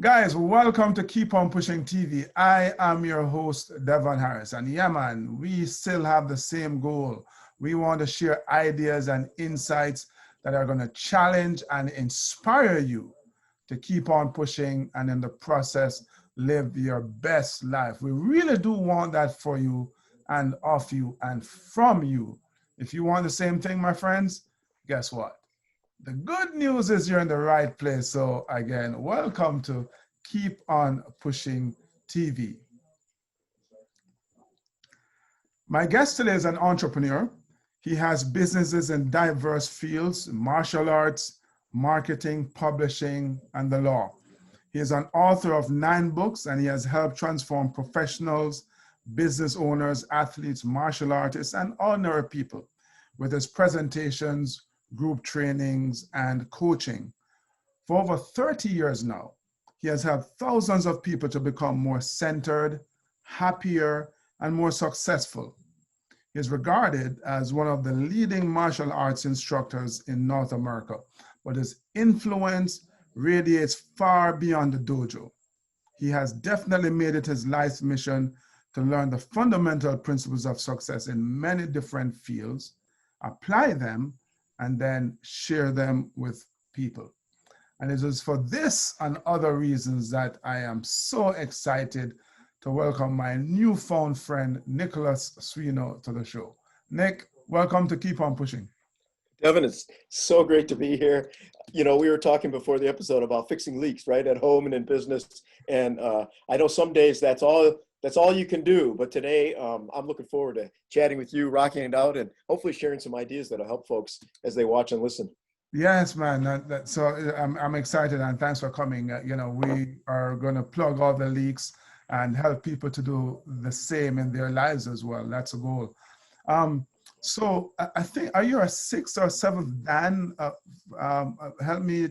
Guys, welcome to Keep On Pushing TV. I am your host, Devon Harris. And yeah, man, we still have the same goal. We want to share ideas and insights that are going to challenge and inspire you to keep on pushing and in the process, live your best life. We really do want that for you and of you and from you. If you want the same thing, my friends, guess what? The good news is you're in the right place. So again, welcome to Keep On Pushing TV. My guest today is an entrepreneur. He has businesses in diverse fields: martial arts, marketing, publishing, and the law. He is an author of 9 books, and he has helped transform professionals, business owners, athletes, martial artists, and ordinary people with his presentations, group trainings, and coaching. For over 30 years now, he has helped thousands of people to become more centered, happier, and more successful. He is regarded as one of the leading martial arts instructors in North America, but his influence radiates far beyond the dojo. He has definitely made it his life's mission to learn the fundamental principles of success in many different fields, apply them, and then share them with people. And it is for this and other reasons that I am so excited to welcome my newfound friend, Nicholas Suino, to the show. Nick, welcome to Keep On Pushing. Devon, it's so great to be here. You know, we were talking before the episode about fixing leaks, right, at home and in business. And I know some days that's all you can do. But today, I'm looking forward to chatting with you, rocking it out, and hopefully sharing some ideas that'll help folks as they watch and listen. Yes, man. So I'm excited, and thanks for coming. We are going to plug all the leaks and help people to do the same in their lives as well. That's a goal. So I think, are you a 6th or 7th Dan? Help me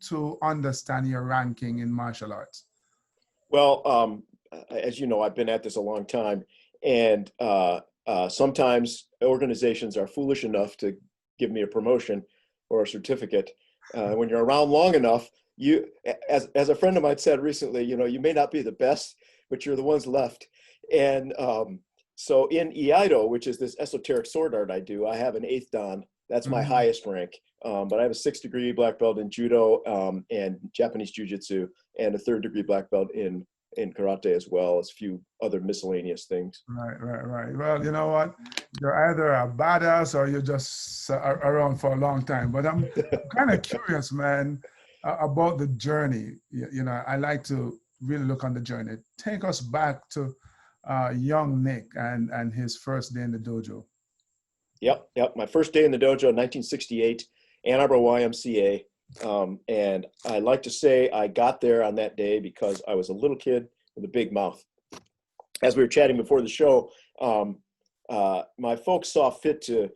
to understand your ranking in martial arts. Well, as you know, I've been at this a long time, and sometimes organizations are foolish enough to give me a promotion or a certificate. When you're around long enough, as a friend of mine said recently, you may not be the best, but you're the ones left. And so in Iaido, which is this esoteric sword art I do, I have an 8th Dan. That's my highest rank. But I have a 6th degree black belt in judo and Japanese jiu-jitsu, and a 3rd degree black belt in karate, as well as a few other miscellaneous things. Right. Well, you know what? You're either a badass or you're just around for a long time. But I'm kind of curious, man, about the journey. I like to really look on the journey. Take us back to young Nick and his first day in the dojo. Yep. My first day in the dojo in 1968, Ann Arbor YMCA. And I like to say I got there on that day because I was a little kid with a big mouth. As we were chatting before the show, my folks saw fit to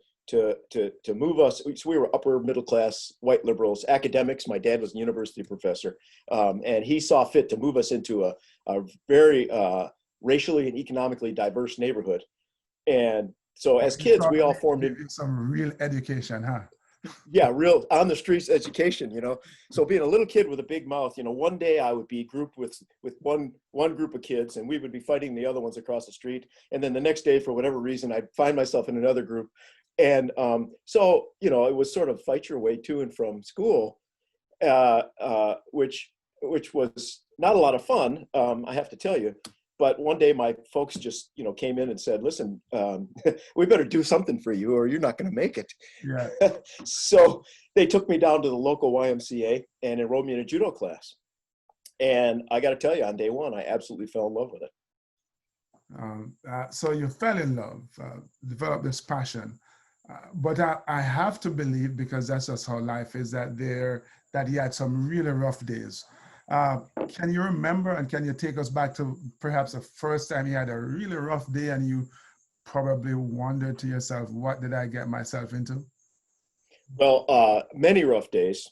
move us. So we were upper middle class white liberals, academics. My dad was a university professor, and he saw fit to move us into a very racially and economically diverse neighborhood. And so as kids, we all formed in some real education, huh? Yeah, real on the streets education, So being a little kid with a big mouth, one day I would be grouped with one group of kids, and we would be fighting the other ones across the street. And then the next day, for whatever reason, I'd find myself in another group. And so, it was sort of fight your way to and from school, which was not a lot of fun, I have to tell you. But one day my folks just, came in and said, listen, we better do something for you or you're not going to make it. Yeah. So they took me down to the local YMCA and enrolled me in a judo class. And I got to tell you, on day one, I absolutely fell in love with it. So you fell in love, developed this passion. But I have to believe, because that's just how life is, that he had some really rough days. Can you remember, and can you take us back to perhaps the first time you had a really rough day and you probably wondered to yourself, what did I get myself into? Well, many rough days,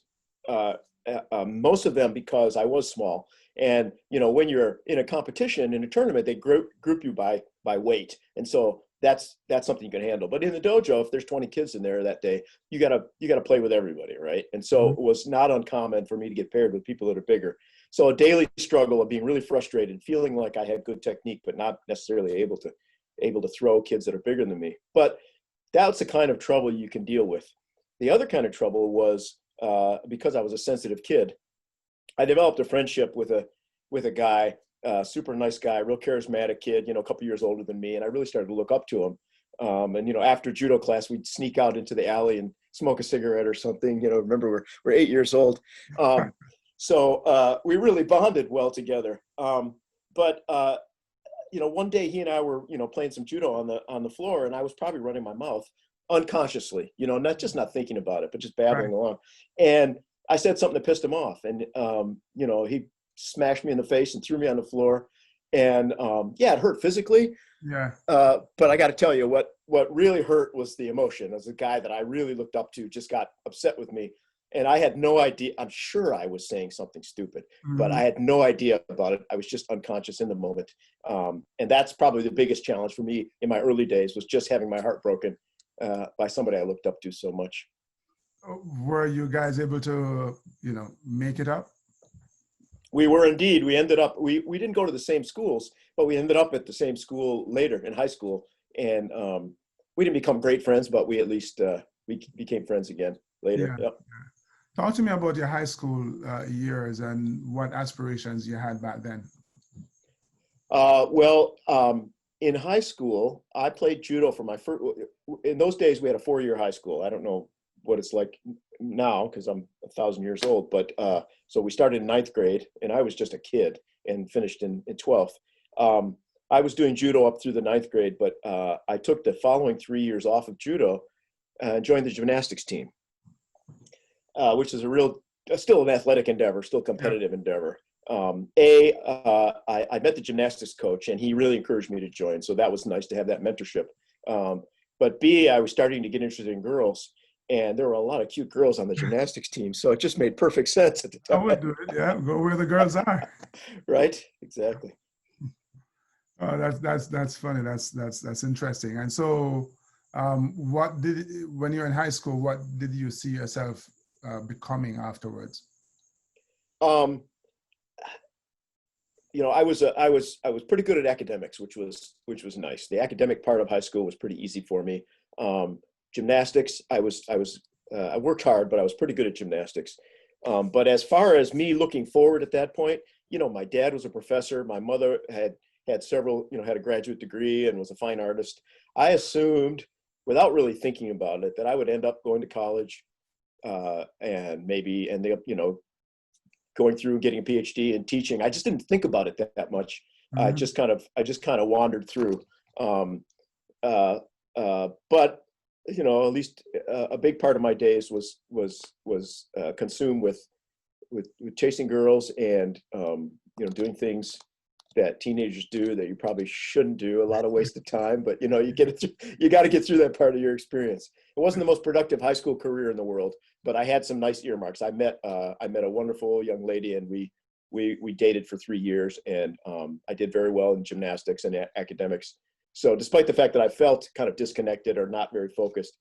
most of them because I was small. And, when you're in a competition, in a tournament, they group you by weight. And so that's something you can handle. But in the dojo, if there's 20 kids in there that day, you gotta play with everybody, right? And so it was not uncommon for me to get paired with people that are bigger. So a daily struggle of being really frustrated, feeling like I had good technique, but not necessarily able to throw kids that are bigger than me. But that's the kind of trouble you can deal with. The other kind of trouble was because I was a sensitive kid, I developed a friendship with a guy, super nice guy, real charismatic kid, a couple years older than me. And I really started to look up to him. And after judo class, we'd sneak out into the alley and smoke a cigarette or something. Remember we're 8 years old. So we really bonded well together. But one day he and I were, playing some judo on the floor, and I was probably running my mouth unconsciously, not thinking about it, but just babbling along. And I said something that pissed him off, and he smashed me in the face and threw me on the floor. And it hurt physically. Yeah. But I got to tell you, what really hurt was the emotion. As a guy that I really looked up to just got upset with me. And I had no idea. I'm sure I was saying something stupid, but I had no idea about it. I was just unconscious in the moment. And that's probably the biggest challenge for me in my early days, was just having my heart broken by somebody I looked up to so much. Were you guys able to, make it up? We were indeed. We ended up, we didn't go to the same schools, but we ended up at the same school later in high school. And we didn't become great friends, but we at least, we became friends again later. Yeah. Yep. Talk to me about your high school years and what aspirations you had back then. In high school, I played judo for my first, in those days we had a 4-year high school. I don't know what it's like now because I'm 1,000 years old, but so we started in 9th grade and I was just a kid and finished in 12th. I was doing judo up through the 9th grade, but I took the following 3 years off of judo and joined the gymnastics team, which is still an athletic endeavor, still competitive endeavor. I met the gymnastics coach and he really encouraged me to join. So that was nice to have that mentorship. But B, I was starting to get interested in girls, and there were a lot of cute girls on the gymnastics team. So it just made perfect sense at the time. I would do it, yeah. Go where the girls are. Right, exactly. Oh, that's funny. That's interesting. And so, when you're in high school, what did you see yourself becoming afterwards? I was pretty good at academics, which was nice. The academic part of high school was pretty easy for me. Gymnastics, I worked hard, but I was pretty good at gymnastics. But as far as me looking forward at that point, my dad was a professor. My mother had several, had a graduate degree and was a fine artist. I assumed, without really thinking about it, that I would end up going to college and maybe ending up, going through getting a PhD and teaching. I just didn't think about it that much. Mm-hmm. I just kind of wandered through. But at least a big part of my days was consumed with chasing girls and doing things that teenagers do that you probably shouldn't do. A lot of waste of time, but you got to get through that part of your experience. It wasn't the most productive high school career in the world, but I had some nice earmarks. I met a wonderful young lady, and we dated for 3 years, and I did very well in gymnastics and academics. So despite the fact that I felt kind of disconnected or not very focused,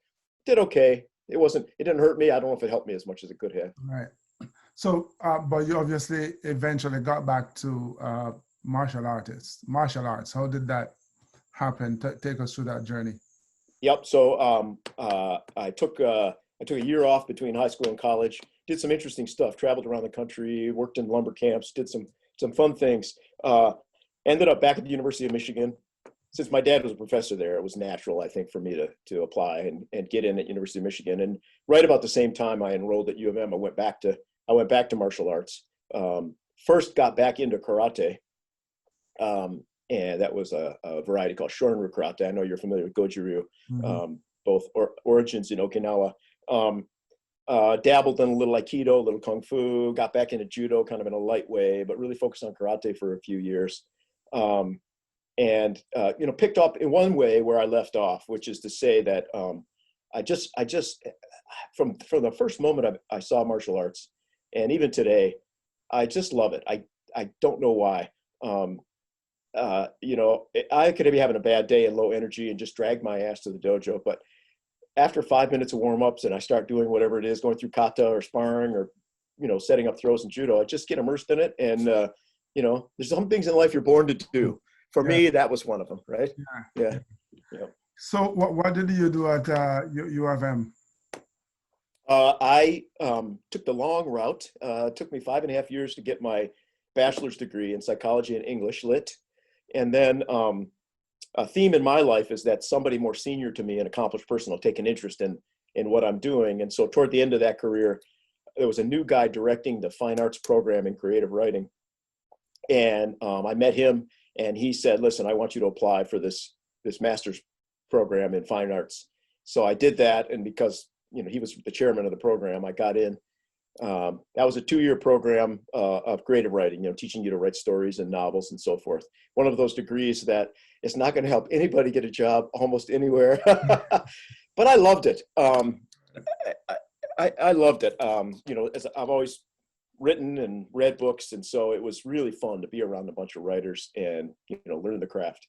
did okay. It didn't hurt me. I don't know if it helped me as much as it could have. Right. So, but you obviously eventually got back to martial arts. How did that happen? Take us through that journey. Yep. So I took a year off between high school and college, did some interesting stuff, traveled around the country, worked in lumber camps, did some fun things. Ended up back at the University of Michigan. Since my dad was a professor there, it was natural, I think, for me to apply and get in at University of Michigan. And right about the same time I enrolled at U of M, I went back to martial arts. First got back into karate. And that was a variety called Shorin-ryu karate. I know you're familiar with Goju-ryu, mm-hmm. Both origins in Okinawa. Dabbled in a little Aikido, a little Kung Fu, got back into Judo kind of in a light way, but really focused on karate for a few years. And picked up in one way where I left off, which is to say that I just from the first moment I saw martial arts, and even today, I just love it. I don't know why. you know, I could be having a bad day and low energy and just drag my ass to the dojo. But after 5 minutes of warm-ups and I start doing whatever it is, going through kata or sparring or, you know, setting up throws in judo, I just get immersed in it. And, you know, there's some things in life you're born to do. For me, that was one of them, right? Yeah. So what did you do at U of M? I took the long route. It took me 5.5 years to get my bachelor's degree in psychology and English lit. And then a theme in my life is that somebody more senior to me, an accomplished person, will take an interest in what I'm doing. And so toward the end of that career, there was a new guy directing the fine arts program in creative writing. And I met him and he said, listen, I want you to apply for this master's program in fine arts. So I did that. And because, you know, he was the chairman of the program, I got in. That was a 2-year program of creative writing, you know, teaching you to write stories and novels and so forth. One of those degrees that is not going to help anybody get a job almost anywhere, but I loved it. I loved it. You know, as I've always written and read books, and so it was really fun to be around a bunch of writers and, you know, learn the craft.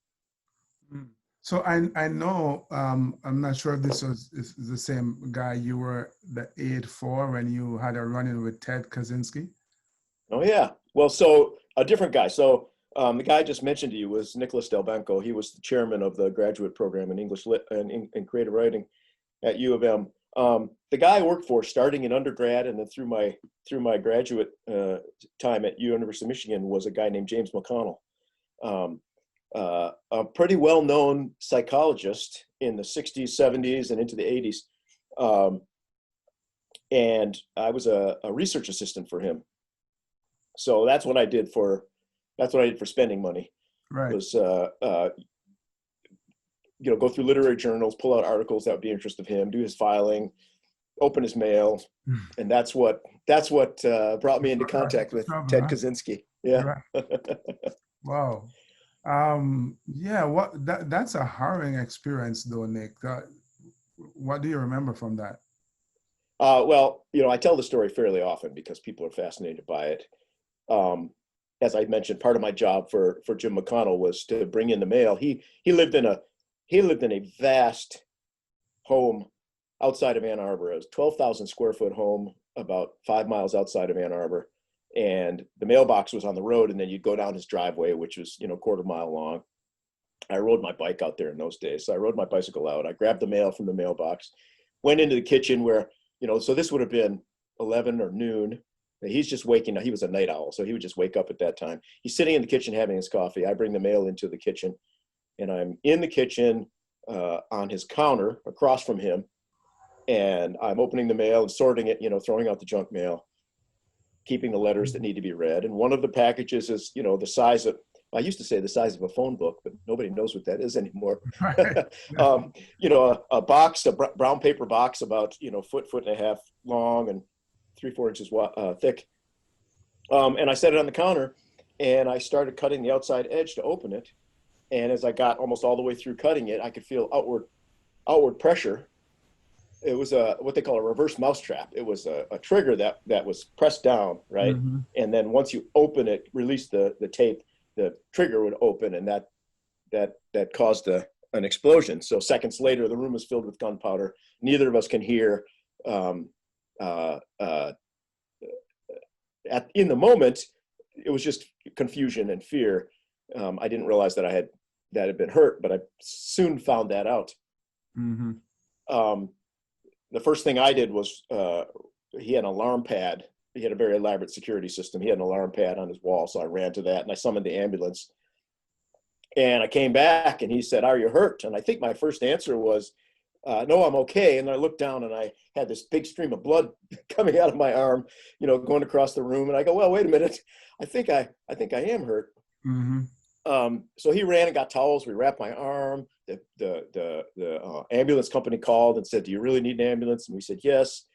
So I know, I'm not sure if this is the same guy you were the aide for when you had a run-in with Ted Kaczynski. Oh yeah. Well, so a different guy. So the guy I just mentioned to you was Nicholas Delbenko. He was the chairman of the graduate program in English lit and in creative writing at U of M. The guy I worked for starting in undergrad and then through my graduate time at University of Michigan was a guy named James Mcconnell. A pretty well-known psychologist in the 60s, 70s, and into the 80s. And I was a research assistant for him. So that's what I did for spending money. Right. Was, you know, go through literary journals, pull out articles that would be interest of him, do his filing, open his mail. And that's what brought me into contact with Ted Kaczynski. Yeah. Right. Wow. Yeah, that's a harrowing experience though, Nick. What do you remember from that? Well, you know, I tell the story fairly often because people are fascinated by it. As I mentioned, part of my job for Jim Mcconnell was to bring in the mail. He lived in a vast home outside of Ann Arbor. It was 12,000 square foot home about 5 miles outside of Ann Arbor. And the mailbox was on the road, and then you'd go down his driveway, which was, you know, 1/4 mile long. I rode my bike out there in those days. So I rode my bicycle out. I grabbed the mail from the mailbox, went into the kitchen where, you know, so this would have been 11 or noon. He's just waking up. He was a night owl, so he would just wake up at that time. He's sitting in the kitchen having his coffee. I bring the mail into the kitchen, and I'm in the kitchen on his counter across from him, and I'm opening the mail and sorting it, you know, throwing out the junk mail, keeping the letters that need to be read. And one of the packages is, you know, the size of, I used to say the size of a phone book, but nobody knows what that is anymore. You know, a box, a brown paper box about, you know, foot and a half long and 3-4 inches thick. And I set it on the counter and I started cutting the outside edge to open it. And as I got almost all the way through cutting it, I could feel outward pressure. It was what they call a reverse mousetrap. It was a trigger that was pressed down, right? Mm-hmm. And then once you open it, release the tape, the trigger would open, and that caused an explosion. So seconds later, the room is filled with gunpowder. Neither of us can hear. In the moment, it was just confusion and fear. I didn't realize that I had been hurt, but I soon found that out. Mm-hmm. The first thing I did was he had an alarm pad. He had a very elaborate security system. He had an alarm pad on his wall, so I ran to that and I summoned the ambulance. And I came back and he said, "Are you hurt?" And I think my first answer was, "No, I'm okay." And I looked down and I had this big stream of blood coming out of my arm, you know, going across the room. And I go, "Well, wait a minute. I think I am hurt." Mm-hmm. So he ran and got towels. We wrapped my arm. The ambulance company called and said, "Do you really need an ambulance?" And we said, "Yes."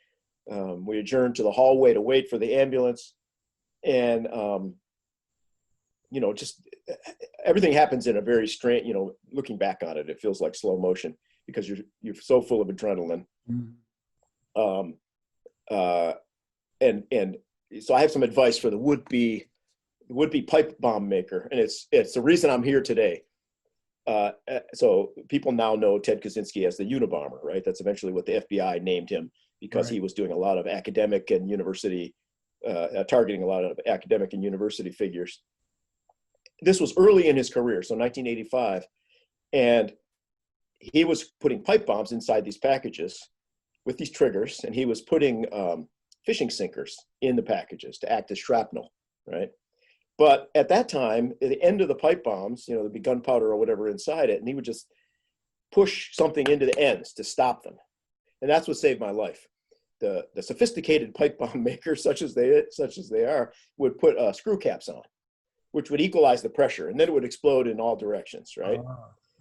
We adjourned to the hallway to wait for the ambulance. And, you know, just everything happens in a very strange, you know, looking back on it, it feels like slow motion because you're so full of adrenaline. Mm-hmm. And so I have some advice for the would-be would-be pipe bomb maker. And it's the reason I'm here today. So people now know Ted Kaczynski as the Unabomber, right? That's eventually what the FBI named him, because he was doing a lot of academic and university, targeting a lot of academic and university figures. This was early in his career, so 1985. And he was putting pipe bombs inside these packages with these triggers, and he was putting fishing sinkers in the packages to act as shrapnel, right? But at that time, at the end of the pipe bombs, there'd be gunpowder or whatever inside it, and he would just push something into the ends to stop them. And that's what saved my life. The sophisticated pipe bomb makers, such as they are, would put screw caps on, which would equalize the pressure, and then it would explode in all directions, right?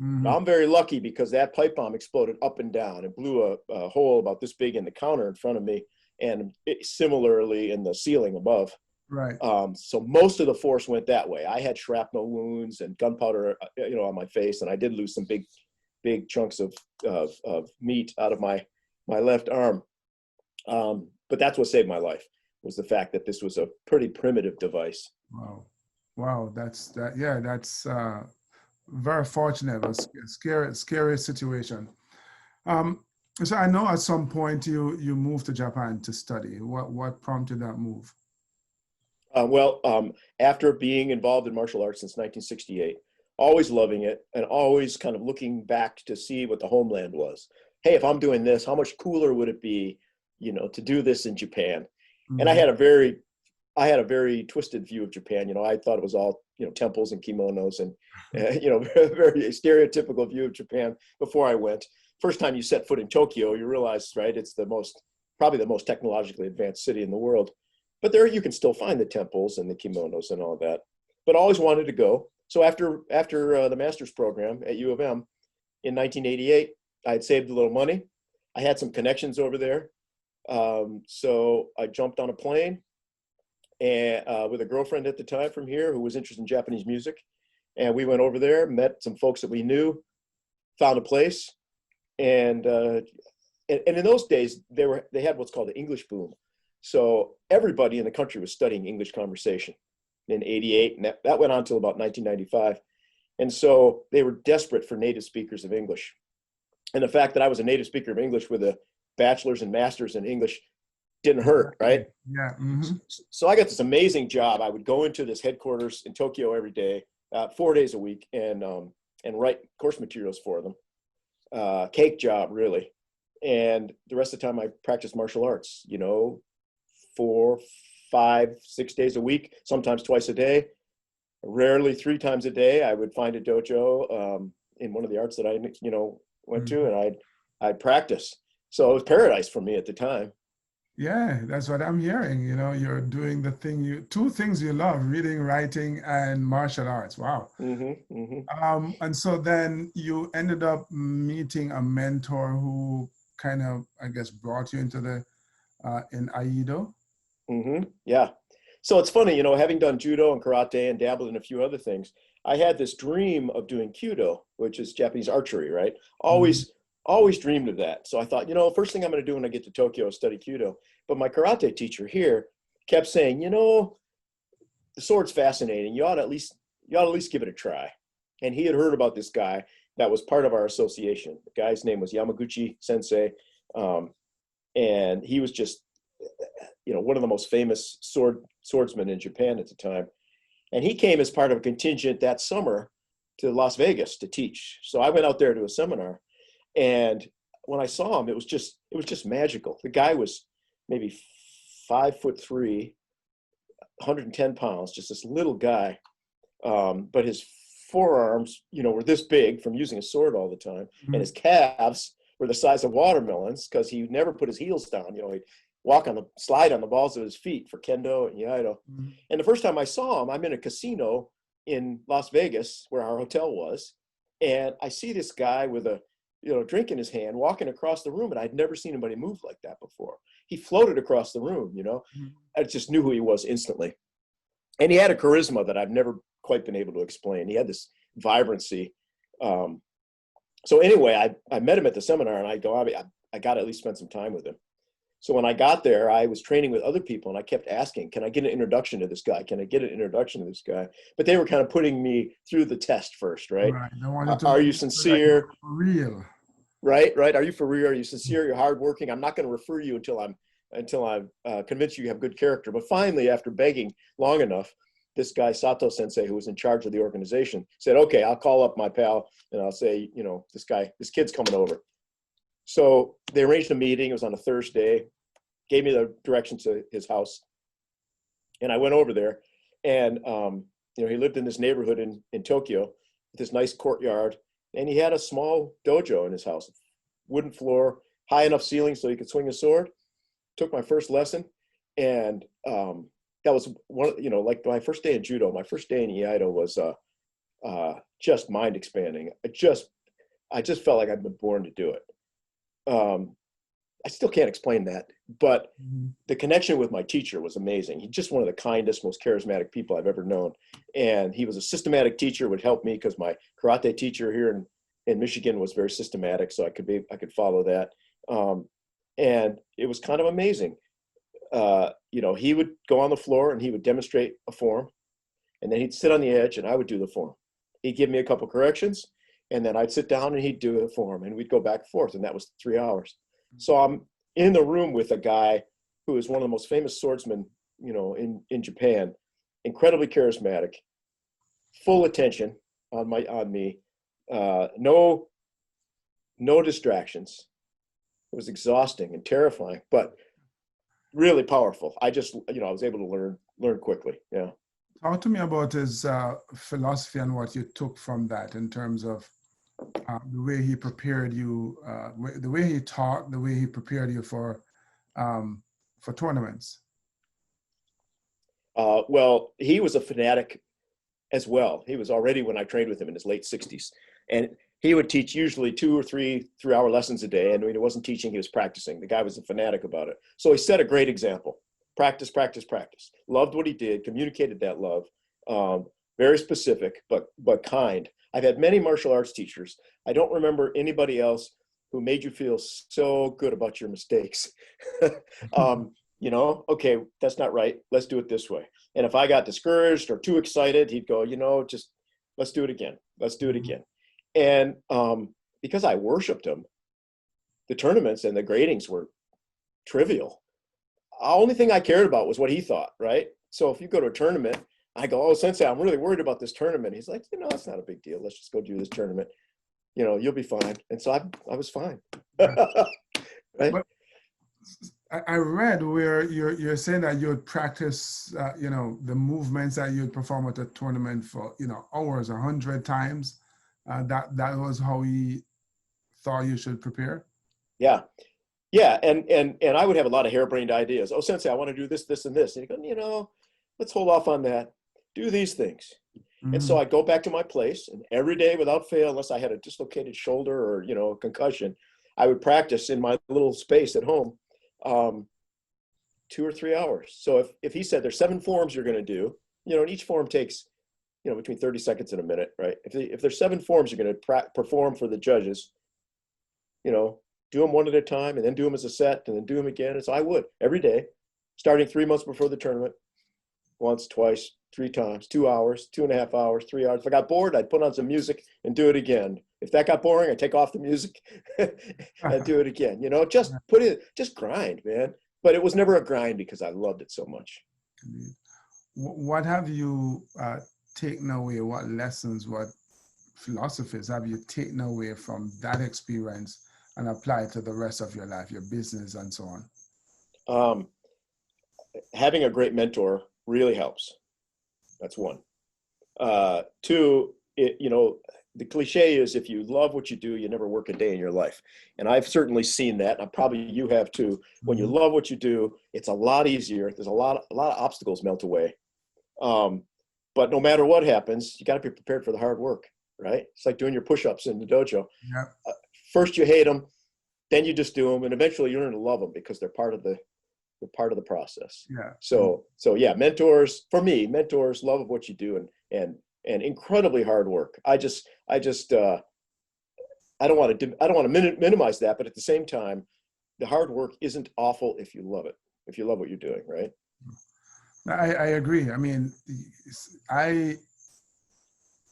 I'm very lucky, because that pipe bomb exploded up and down and blew a hole about this big in the counter in front of me, and similarly in the ceiling above. Right. So most of the force went that way. I had shrapnel wounds and gunpowder, on my face, and I did lose some big chunks of meat out of my left arm. But that's what saved my life, was the fact that this was a pretty primitive device. Wow. That's very fortunate. A scary situation. So I know at some point you moved to Japan to study. What prompted that move? After being involved in martial arts since 1968, always loving it, and always kind of looking back to see what the homeland was. Hey, if I'm doing this, how much cooler would it be, to do this in Japan? And I had a very twisted view of Japan. I thought it was all, temples and kimonos and, very stereotypical view of Japan before I went. First time you set foot in Tokyo, you realize, right, it's probably the most technologically advanced city in the world. But there you can still find the temples and the kimonos and all that. But always wanted to go. So after the master's program at U of M in 1988, I had saved a little money. I had some connections over there. So I jumped on a plane and with a girlfriend at the time from here who was interested in Japanese music. And we went over there, met some folks that we knew, found a place. And in those days, they had what's called the English boom. So everybody in the country was studying English conversation in 88, and that went on until about 1995. And so they were desperate for native speakers of English. And the fact that I was a native speaker of English with a bachelor's and master's in English didn't hurt, right? Yeah. So I got this amazing job. I would go into this headquarters in Tokyo every day, 4 days a week, and write course materials for them. Cake job, really. And the rest of the time I practiced martial arts, 4, 5, 6 days a week, sometimes twice a day, rarely 3 times a day. I would find a dojo in one of the arts that I, went to, and I'd practice. So it was paradise for me at the time. Yeah, that's what I'm hearing. You're doing two things you love: reading, writing, and martial arts. Wow. And so then you ended up meeting a mentor who kind of, I guess, brought you into in Aikido. Yeah. So it's funny, having done judo and karate and dabbled in a few other things, I had this dream of doing kyudo, which is Japanese archery, right? Always dreamed of that. So I thought, first thing I'm going to do when I get to Tokyo is study kyudo. But my karate teacher here kept saying, the sword's fascinating. You ought to at least give it a try. And he had heard about this guy that was part of our association. The guy's name was Yamaguchi Sensei. And he was just, one of the most famous swordsmen in Japan at the time. And he came as part of a contingent that summer to Las Vegas to teach. So I went out there to a seminar, and when I saw him, it was just magical. The guy was maybe 5'3", 110 pounds, just this little guy. But his forearms, were this big from using a sword all the time. And his calves were the size of watermelons because he never put his heels down. He'd slide on the balls of his feet for kendo and iaido. And the first time I saw him, I'm in a casino in Las Vegas where our hotel was. And I see this guy with a, drink in his hand walking across the room. And I'd never seen anybody move like that before. He floated across the room, I just knew who he was instantly. And he had a charisma that I've never quite been able to explain. He had this vibrancy. So anyway, I met him at the seminar, and I go, I got to at least spend some time with him. So when I got there, I was training with other people and I kept asking, can I get an introduction to this guy? Can I get an introduction to this guy? But they were kind of putting me through the test first, right? Right. They wanted to Are make you sure that you're sincere? real. Right. Are you for real? Are you sincere? You're hardworking. I'm not going to refer you until I'm convinced you have good character. But finally, after begging long enough, this guy Sato Sensei, who was in charge of the organization, said, "Okay, I'll call up my pal and I'll say, this kid's coming over." So they arranged a meeting. It was on a Thursday. Gave me the directions to his house, and I went over there. And he lived in this neighborhood in Tokyo with this nice courtyard, and he had a small dojo in his house, wooden floor, high enough ceiling so he could swing a sword. Took my first lesson, and that was like my first day in judo. My first day in Iaido was just mind expanding. I just felt like I'd been born to do it. I still can't explain that, but the connection with my teacher was amazing. He's just one of the kindest, most charismatic people I've ever known. And he was a systematic teacher, would help me because my karate teacher here in Michigan was very systematic. So I could follow that. And it was kind of amazing. He would go on the floor and he would demonstrate a form, and then he'd sit on the edge and I would do the form. He'd give me a couple corrections, and then I'd sit down and he'd do the form, and we'd go back and forth, and that was 3 hours. So I'm in the room with a guy who is one of the most famous swordsmen, in Japan, incredibly charismatic, full attention on me, no distractions. It was exhausting and terrifying, but really powerful. I was able to learn quickly. Yeah. Talk to me about his philosophy and what you took from that in terms of the way he prepared you, the way he taught, the way he prepared you for tournaments. Well, he was a fanatic as well. He was already, when I trained with him, in his late 60s. And he would teach usually 2 or 3 3-hour lessons a day. And when he wasn't teaching, he was practicing. The guy was a fanatic about it. So he set a great example. Practice, practice, practice. Loved what he did, communicated that love. Very specific, but kind. I've had many martial arts teachers. I don't remember anybody else who made you feel so good about your mistakes. Okay, that's not right. Let's do it this way. And if I got discouraged or too excited, he'd go, just let's do it again. Let's do it again. And because I worshiped him, the tournaments and the gradings were trivial. The only thing I cared about was what he thought, right? So if you go to a tournament, I go, "Oh, Sensei, I'm really worried about this tournament." He's like, "It's not a big deal. Let's just go do this tournament. You'll be fine." And so I was fine. Right? But I read where you're saying that you would practice, the movements that you'd perform at a tournament for, hours, 100 times. That was how he thought you should prepare. Yeah. Yeah. And I would have a lot of harebrained ideas. "Oh, Sensei, I want to do this, this, and this." And he'd go, let's hold off on that. Do these things. And so I'd go back to my place, and every day without fail, unless I had a dislocated shoulder or, a concussion, I would practice in my little space at home, 2 or 3 hours. So if he said there's 7 forms you're going to do, and each form takes, between 30 seconds and a minute, right? If there's 7 forms you're going to perform for the judges, do them one at a time, and then do them as a set, and then do them again. And so I would every day, starting 3 months before the tournament, once, twice, 3 times, 2 hours, 2.5 hours, 3 hours. If I got bored, I'd put on some music and do it again. If that got boring, I'd take off the music and do it again. Just grind, man. But it was never a grind because I loved it so much. What have you taken away? What lessons, what philosophies have you taken away from that experience and applied to the rest of your life, your business, and so on? Having a great mentor really helps. That's one. 2, the cliche is, if you love what you do, you never work a day in your life. And I've certainly seen that. And probably you have too. When you love what you do, it's a lot easier. There's a lot of obstacles melt away. But no matter what happens, you got to be prepared for the hard work, right? It's like doing your push-ups in the dojo. Yeah. First you hate them, then you just do them, and eventually you learn to love them because they're part of the process. Yeah. So yeah, mentors, for me, love of what you do, and incredibly hard work. I don't want to minimize that, but at the same time, the hard work isn't awful if you love it, if you love what you're doing, right? I agree. I mean, I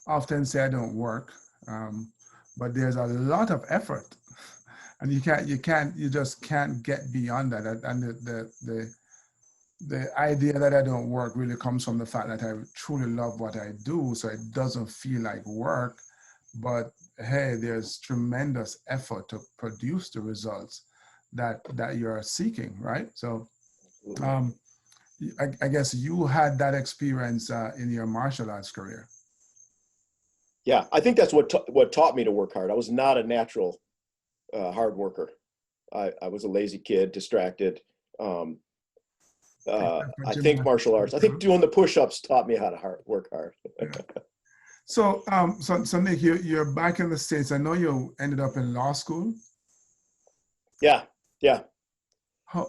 often say I don't work, but there's a lot of effort, and you just can't get beyond that. And the idea that I don't work really comes from the fact that I truly love what I do, so it doesn't feel like work. But hey, there's tremendous effort to produce the results that you're seeking, right? So, I guess you had that experience in your martial arts career. Yeah, I think that's what taught me to work hard. I was not a natural hard worker. I was a lazy kid, distracted. I think martial arts, I think doing the push-ups taught me how to work hard. Yeah. So, so Nick, you're back in the States. I know you ended up in law school. Yeah, yeah.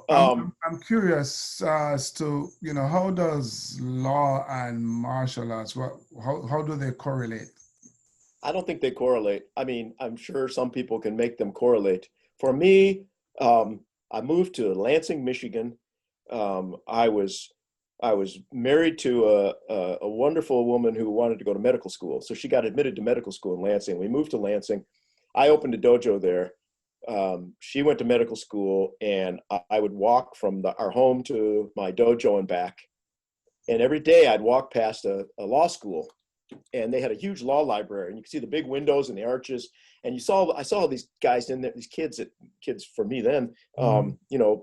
I'm curious as to, how does law and martial arts, how do they correlate? I don't think they correlate. I mean, I'm sure some people can make them correlate. For me, I moved to Lansing, Michigan. I was married to a wonderful woman who wanted to go to medical school. So she got admitted to medical school in Lansing. We moved to Lansing. I opened a dojo there. She went to medical school, and I would walk from our home to my dojo and back. And every day I'd walk past a law school, and they had a huge law library, and you could see the big windows and the arches. And I saw these guys in there, these kids for me then,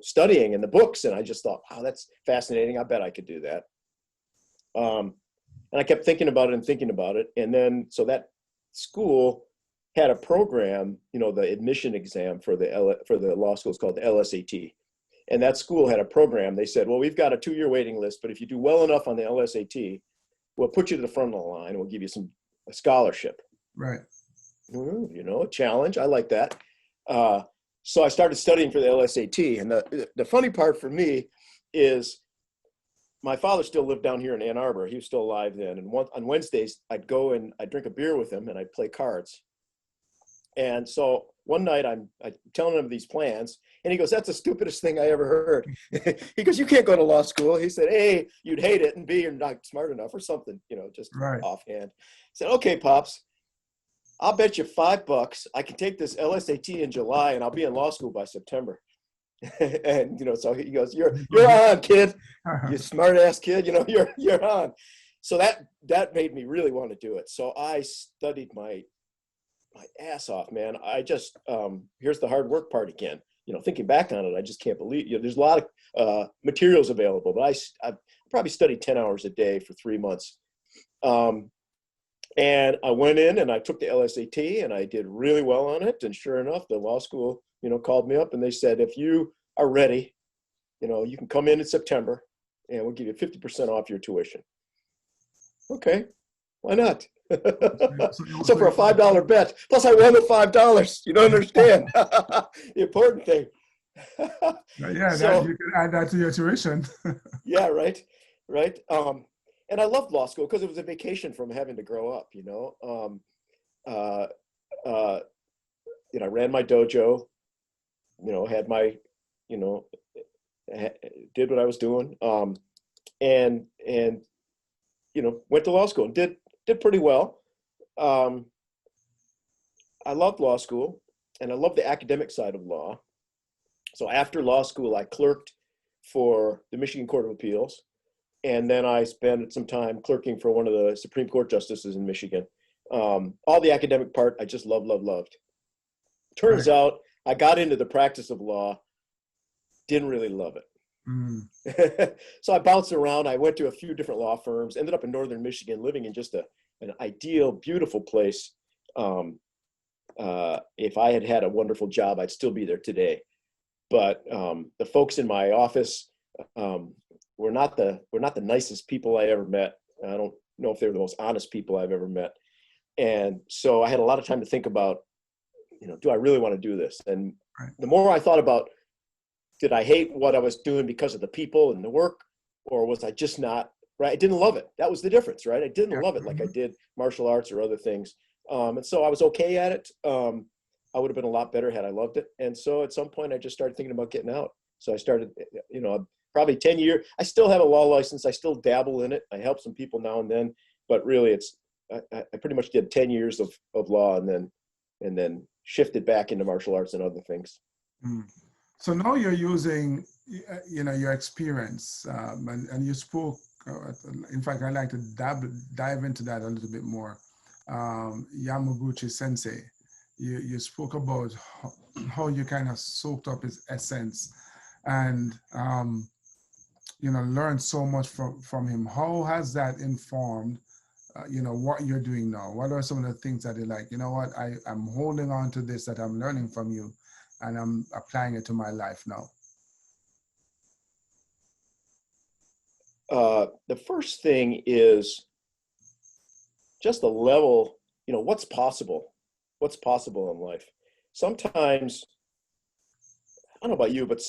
studying in the books. And I just thought, wow, that's fascinating. I bet I could do that. And I kept thinking about it. And then, so that school had a program, the admission exam for the law school is called the LSAT. And that school had a program. They said, well, we've got a 2-year waiting list, but if you do well enough on the LSAT, we'll put you to the front of the line and we'll give you a scholarship. Right. A challenge. I like that. So I started studying for the LSAT. And the funny part for me is my father still lived down here in Ann Arbor. He was still alive then. And on Wednesdays, I'd go and I'd drink a beer with him and I'd play cards. And so one night I'm telling him these plans, and he goes, "That's the stupidest thing I ever heard." He goes, "You can't go to law school." He said, "A, you'd hate it, and B, you're not smart enough," or something, just right. Offhand. I said, "Okay, Pops, I'll bet you $5 I can take this LSAT in July, and I'll be in law school by September." And so he goes, "You're on, kid. You smart ass kid. You're on." So that made me really want to do it. So I studied my ass off, man. I just here's the hard work part again. Thinking back on it, I just can't believe there's a lot of materials available, but I probably studied 10 hours a day for 3 months. And I went in and I took the LSAT and I did really well on it. And sure enough, the law school, called me up and they said, "If you are ready, you can come in September and we'll give you 50% off your tuition." Okay, why not? So for a $5 bet, plus I won the $5. You don't understand the important thing. Yeah, so, you can add that to your tuition. Yeah, right. And I loved law school because it was a vacation from having to grow up. I ran my dojo. Had my, did what I was doing. And went to law school and did pretty well. I loved law school and I loved the academic side of law. So after law school, I clerked for the Michigan Court of Appeals. And then I spent some time clerking for one of the Supreme Court justices in Michigan. All the academic part, I just loved. Turns out I got into the practice of law, didn't really love it. So I bounced around. I went to a few different law firms, ended up in Northern Michigan, living in just an ideal, beautiful place. If I had had a wonderful job, I'd still be there today. But the folks in my office were not the nicest people I ever met. I don't know if they were the most honest people I've ever met. And so I had a lot of time to think about, do I really want to do this? And the more I thought about, did I hate what I was doing because of the people and the work, or was I just not, right? I didn't love it. That was the difference, right? I didn't love it like I did martial arts or other things. And so I was okay at it. I would have been a lot better had I loved it. And so at some point I just started thinking about getting out. So I started, probably 10 years. I still have a law license. I still dabble in it. I help some people now and then, but really I pretty much did 10 years of law and then shifted back into martial arts and other things. Mm. So now you're using, your experience, and you spoke. In fact, I'd like to dive into that a little bit more. Yamaguchi Sensei, you spoke about how you kind of soaked up his essence, and learned so much from him. How has that informed, what you're doing now? What are some of the things that you're like, what, I'm holding on to this that I'm learning from you, and I'm applying it to my life now? The first thing is just the level, what's possible in life. Sometimes, I don't know about you, but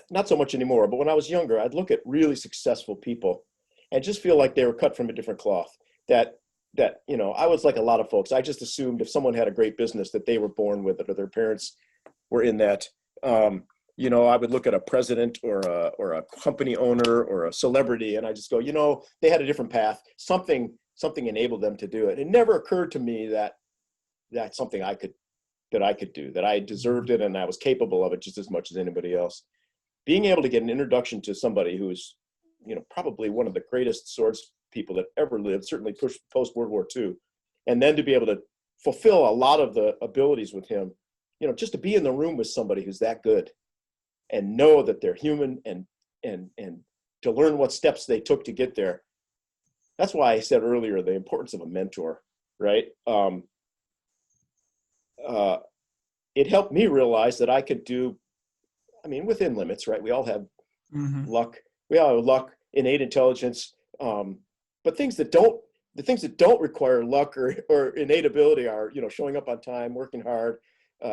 not so much anymore, but when I was younger, I'd look at really successful people and just feel like they were cut from a different cloth. That I was like a lot of folks. I just assumed if someone had a great business that they were born with it or their parents were in that. I would look at a president or a company owner or a celebrity, and I just go, they had a different path. Something enabled them to do it. It never occurred to me that that's something I could do, that I deserved it and I was capable of it just as much as anybody else. Being able to get an introduction to somebody who's, probably one of the greatest swords people that ever lived, certainly post World War II, and then to be able to fulfill a lot of the abilities with him, just to be in the room with somebody who's that good and know that they're human and to learn what steps they took to get there. That's why I said earlier the importance of a mentor, right? It helped me realize that I could do, within limits, right? We all have luck. We all have luck, innate intelligence. But the things that don't require luck or innate ability are, showing up on time, working hard,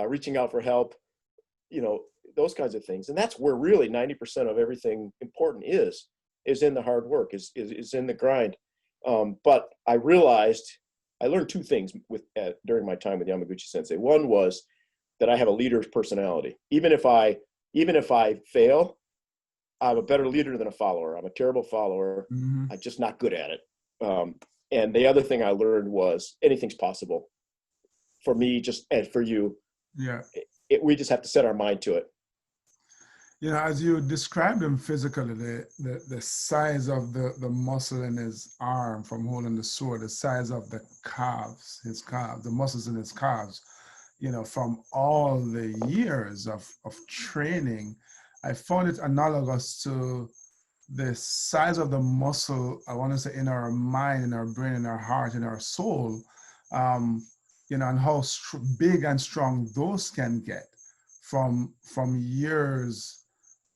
reaching out for help, those kinds of things. And that's where really 90% of everything important is in the hard work, is in the grind. But I learned two things during my time with Yamaguchi Sensei. One was that I have a leader's personality. Even if I fail, I'm a better leader than a follower. I'm a terrible follower. I'm just not good at it. And the other thing I learned was anything's possible for me, and for you. Yeah. We just have to set our mind to it. As you described him physically, the size of the muscle in his arm from holding the sword, the size of the calves, the muscles in his calves, from all the years of training, I found it analogous to the size of the muscle, I want to say, in our mind, in our brain, in our heart, in our soul, and how big and strong those can get from years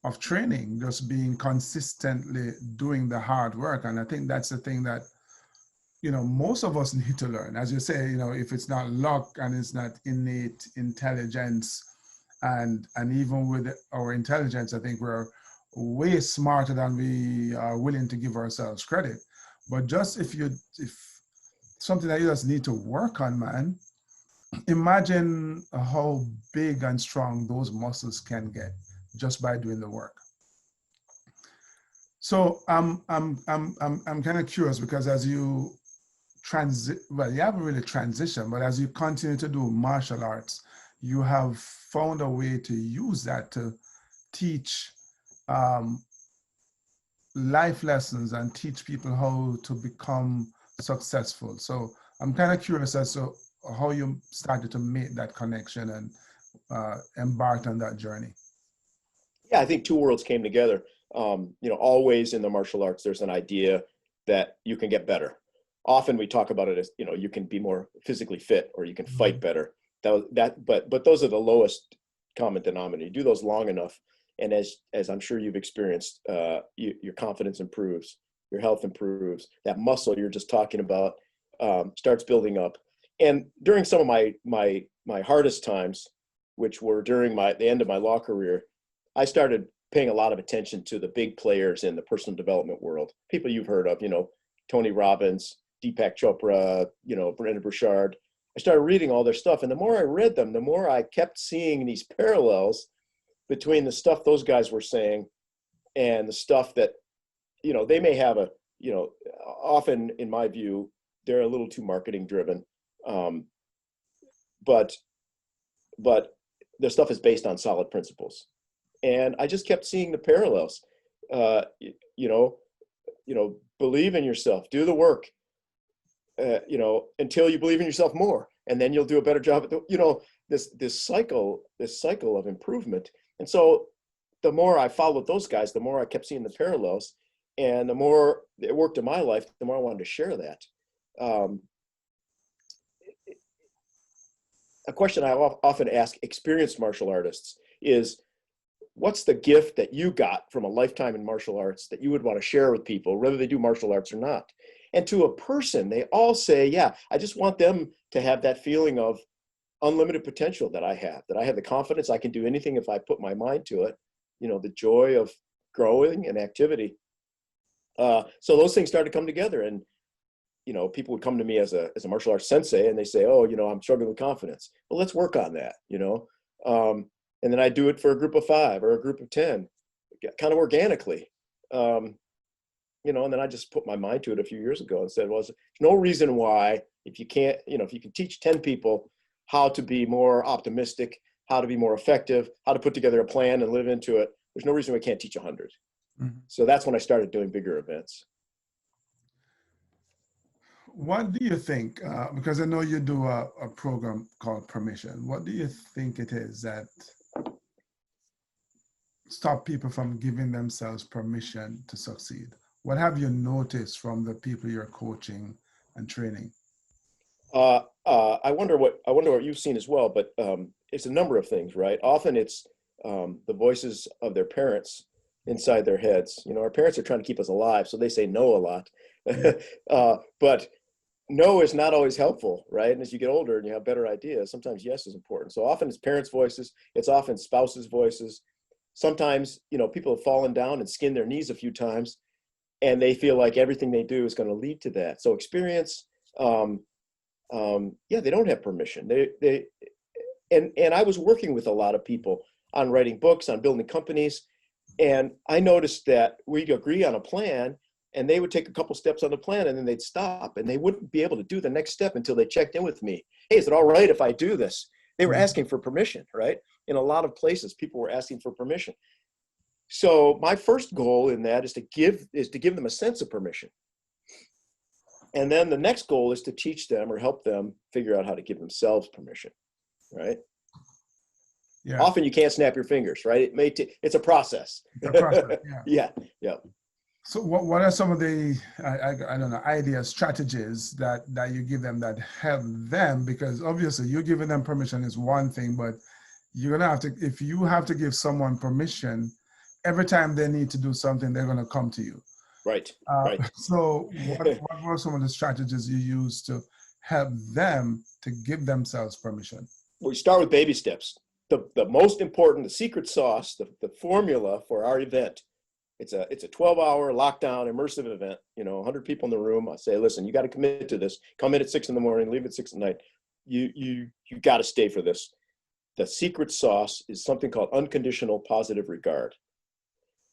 of training, just being consistently doing the hard work. And I think that's the thing that, most of us need to learn. As you say, if it's not luck and it's not innate intelligence, and even with our intelligence, I think we're way smarter than we are willing to give ourselves credit. But just if something that you just need to work on, man, imagine how big and strong those muscles can get just by doing the work. So I'm kind of curious, because as you you haven't really transitioned, but as you continue to do martial arts, you have found a way to use that to teach life lessons and teach people how to become successful. So I'm kind of curious as to how you started to make that connection and embarked on that journey. Yeah, I think two worlds came together. Always in the martial arts, there's an idea that you can get better. Often we talk about it as, you can be more physically fit or you can fight better. But those are the lowest common denominator. You do those long enough, and as I'm sure you've experienced, your confidence improves, your health improves. That muscle you're just talking about starts building up. And during some of my hardest times, which were during the end of my law career, I started paying a lot of attention to the big players in the personal development world. People you've heard of, Tony Robbins, Deepak Chopra, Brendon Burchard. I started reading all their stuff. And the more I read them, the more I kept seeing these parallels between the stuff those guys were saying and the stuff that, they may have often in my view, they're a little too marketing driven. But their stuff is based on solid principles. And I just kept seeing the parallels. Believe in yourself, do the work, until you believe in yourself more, and then you'll do a better job at this cycle of improvement. And so the more I followed those guys, the more I kept seeing the parallels, and the more it worked in my life, the more I wanted to share that. A question I often ask experienced martial artists is, what's the gift that you got from a lifetime in martial arts that you would want to share with people, whether they do martial arts or not? And to a person, they all say, yeah, I just want them to have that feeling of unlimited potential that I have the confidence I can do anything if I put my mind to it, the joy of growing and activity. So those things started to come together, and people would come to me as a martial arts sensei, and they say, oh, I'm struggling with confidence. Well, let's work on that, and then I do it for a group of 5 or a group of 10, kind of organically, and then I just put my mind to it a few years ago and said, well, there's no reason why, if you can't, if you can teach 10 people how to be more optimistic, how to be more effective, how to put together a plan and live into it, there's no reason we can't teach 100. Mm-hmm. So that's when I started doing bigger events. What do you think, because I know you do a program called Permission, what do you think it is that stop people from giving themselves permission to succeed? What have you noticed from the people you're coaching and training? I wonder what you've seen as well, but it's a number of things, right? Often it's the voices of their parents inside their heads. Our parents are trying to keep us alive, so they say no a lot. But no is not always helpful, right? And as you get older and you have better ideas, sometimes yes is important. So often it's parents' voices, it's often spouses' voices. Sometimes, people have fallen down and skinned their knees a few times, and they feel like everything they do is going to lead to that. So experience, they don't have permission. And I was working with a lot of people on writing books, on building companies, and I noticed that we'd agree on a plan, and they would take a couple steps on the plan, and then they'd stop, and they wouldn't be able to do the next step until they checked in with me. Hey, is it all right if I do this? They were asking for permission, right? In a lot of places, people were asking for permission. So my first goal in that is to give them a sense of permission. And then the next goal is to teach them or help them figure out how to give themselves permission, right? Yeah. Often you can't snap your fingers, right? It's a process. It's a process, yeah. Yeah. So what are some of the, I don't know, ideas, strategies that you give them that help them? Because obviously you're giving them permission is one thing, but you're gonna have to, if you have to give someone permission, every time they need to do something, they're gonna come to you. Right. So what were some of the strategies you use to help them to give themselves permission? We start with baby steps. The most important, the secret sauce, the formula for our event. It's a 12-hour lockdown immersive event, 100 people in the room. I say, listen, you got to commit to this. Come in at 6 a.m, leave at 6 p.m. You got to stay for this. The secret sauce is something called unconditional positive regard.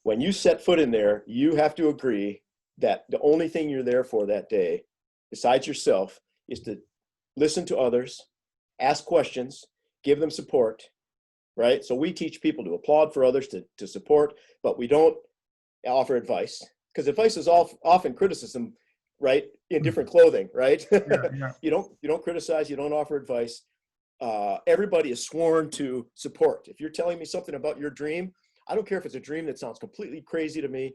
When you set foot in there, you have to agree that the only thing you're there for that day, besides yourself, is to listen to others, ask questions, give them support, right? So we teach people to applaud for others, to support, but we don't offer advice, because advice is often criticism, right? In different clothing, right? Yeah. You don't criticize, you don't offer advice. Everybody is sworn to support. If you're telling me something about your dream, I don't care if it's a dream that sounds completely crazy to me.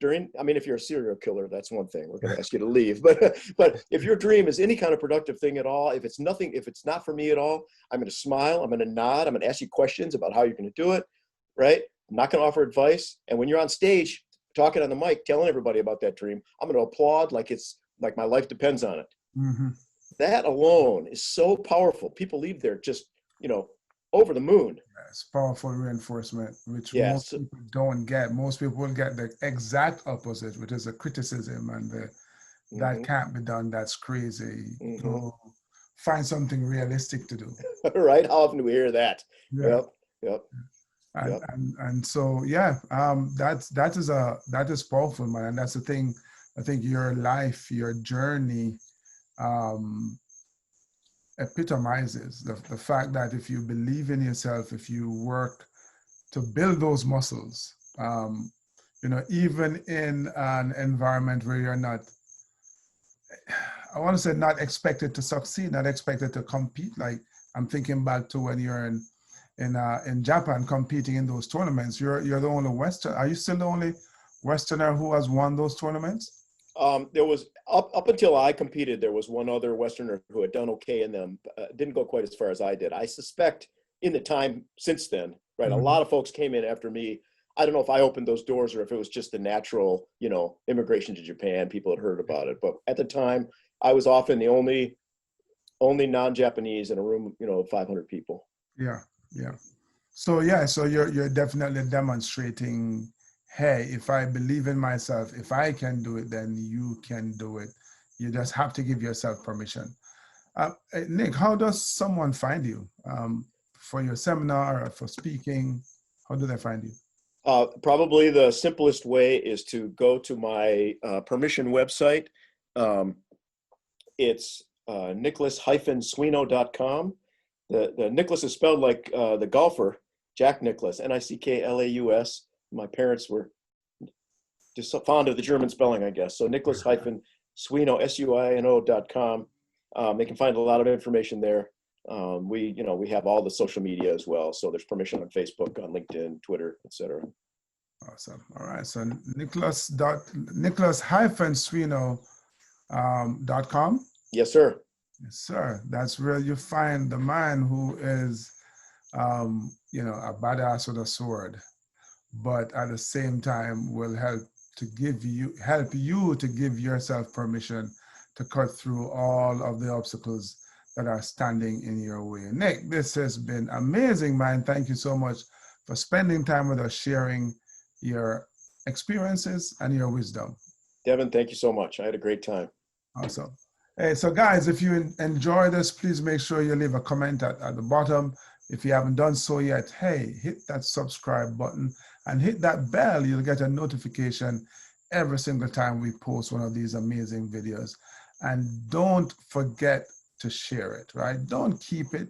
If you're a serial killer, that's one thing. We're going to ask you to leave. But if your dream is any kind of productive thing at all, if it's not for me at all, I'm going to smile, I'm going to nod, I'm going to ask you questions about how you're going to do it, right? I'm not going to offer advice. And when you're on stage, talking on the mic, telling everybody about that dream, I'm going to applaud like my life depends on it. Mm-hmm. That alone is so powerful. People leave there just, over the moon. It's powerful reinforcement, which most people don't get. Most people will get the exact opposite, which is a criticism, and that can't be done. That's crazy. Mm-hmm. So find something realistic to do. Right? How often do we hear that? Yeah. Yep. And so, yeah, that is powerful, man. And that's the thing. I think your life, your journey, epitomizes the fact that if you believe in yourself, if you work to build those muscles, even in an environment where you're not, I want to say, not expected to succeed, not expected to compete. Like, I'm thinking back to when you're in Japan competing in those tournaments. You're the only Western. Are you still the only Westerner who has won those tournaments? There was up until I competed, there was one other Westerner who had done okay in them. Didn't go quite as far as I did. I suspect in the time since then, right, Mm-hmm. a lot of folks came in after me. I don't know if I opened those doors or if it was just the natural, immigration to Japan. People had heard about it, but at the time, I was often the only non-Japanese in a room, of 500 people. Yeah. So you're definitely demonstrating, hey, if I believe in myself, if I can do it, then you can do it. You just have to give yourself permission. Nick, how does someone find you for your seminar or for speaking? How do they find you? Probably the simplest way is to go to my permission website. It's nicholas-suino.com. The Nicholas is spelled like the golfer, Jack Nicklaus, Nicklaus. My parents were just so fond of the German spelling, I guess. So Nicholas-Suino, Suino.com. They can find a lot of information there. We have all the social media as well. So there's permission on Facebook, on LinkedIn, Twitter, etc. Awesome. All right. So Nicholas-Suino.com. Yes, sir. Yes, sir. That's where you find the man who is, a badass with a sword, but at the same time will help you to give yourself permission to cut through all of the obstacles that are standing in your way. Nick, this has been amazing, man. Thank you so much for spending time with us, sharing your experiences and your wisdom. Devon, thank you so much. I had a great time. Awesome. Hey, so guys, if you enjoy this, please make sure you leave a comment at the bottom. If you haven't done so yet, hey, hit that subscribe button and hit that bell. You'll get a notification every single time we post one of these amazing videos. And don't forget to share it, right? Don't keep it.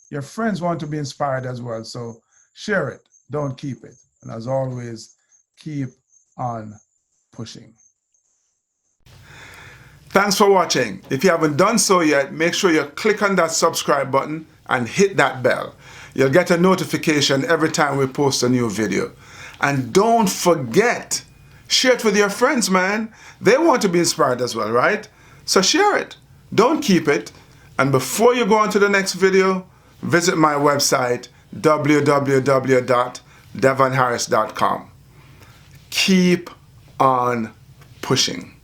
Your friends want to be inspired as well. So share it. Don't keep it. And as always, keep on pushing. Thanks for watching. If you haven't done so yet, make sure you click on that subscribe button and hit that bell. You'll get a notification every time we post a new video. And don't forget, share it with your friends, man. They want to be inspired as well, right? So share it. Don't keep it. And before you go on to the next video, visit my website, www.devonharris.com. Keep on pushing.